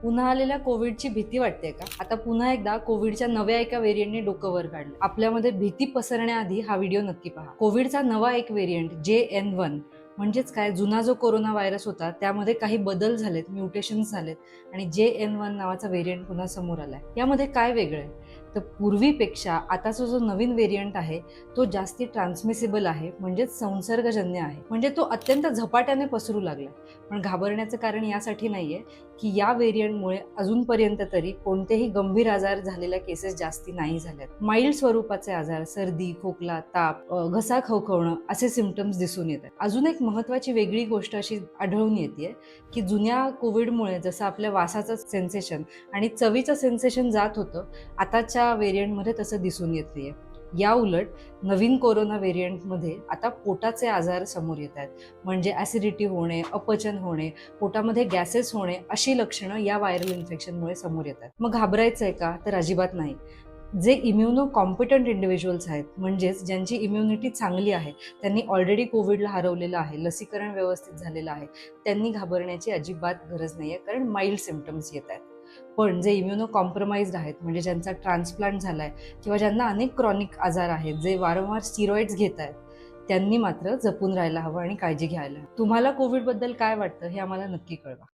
पुन्हा आलेल्या कोविडची भीती वाटते का? आता पुन्हा एकदा कोविडच्या नव्या एका व्हेरियंटने डोकं वर काढलं. आपल्यामध्ये भीती पसरण्याआधी हा व्हिडिओ नक्की पहा. कोविडचा नवा एक व्हेरियंट JN1 म्हणजेच काय, जुना जो कोरोना व्हायरस होता त्यामध्ये काही बदल झालेत, म्युटेशन्स झालेत आणि JN1 नावाचा व्हेरियंट पुन्हा समोर आलाय. यामध्ये काय वेगळं आहे? तर पूर्वीपेक्षा आताचा जो नवीन व्हेरियंट आहे तो जास्ती ट्रान्समिसिबल आहे, म्हणजेच संसर्गजन्य आहे. म्हणजे तो अत्यंत झपाट्याने पसरू लागलाय. पण घाबरण्याचं कारण यासाठी नाहीये की या व्हेरियंटमुळे अजूनपर्यंत तरी कोणतेही गंभीर आजार झालेल्या केसेस जास्ती नाही झाल्यात. माइल्ड स्वरूपाचे आजार, सर्दी, खोकला, ताप, घसा खवखवणं असे सिम्पटम्स दिसून येतात. अजून एक महत्त्वाची वेगळी गोष्ट अशी आढळून येते की जुन्या कोविडमुळे जसं आपल्या वासाचं सेन्सेशन आणि चवीचं सेन्सेशन जात होतं, आताच्या व्हेरियंटमध्ये तसं दिसून येत नाहीये. या उलट नवीन कोरोना व्हेरियंटमध्ये आता पोटाचे आजार समोर येत आहेत. म्हणजे ॲसिडिटी होणे, अपचन होणे, पोटामध्ये गॅसेस होणे अशी लक्षणं या व्हायरल इन्फेक्शनमुळे समोर येतात. मग घाबरायचं आहे का? तर अजिबात नाही. जे इम्युनो कॉम्पिटंट इंडिव्हिज्युअल्स आहेत, म्हणजेच ज्यांची इम्युनिटी चांगली आहे, त्यांनी ऑलरेडी कोविडला हरवलेलं आहे, लसीकरण व्यवस्थित झालेलं आहे, त्यांनी घाबरण्याची अजिबात गरज नाही आहे, कारण माइल्ड सिम्पटम्स येत आहेत. पण जे इम्युनो कॉम्प्रोमाइज्ड आहेत, म्हणजे ज्यांचा ट्रान्सप्लांट झालाय किंवा ज्यांना अनेक क्रॉनिक आजार आहेत, जे वारंवार स्टिरॉइड्स घेत आहेत, त्यांनी मात्र जपून राहायला हवं आणि काळजी घ्यायला हवी. तुम्हाला कोविडबद्दल काय वाटतं हे आम्हाला नक्की कळवा.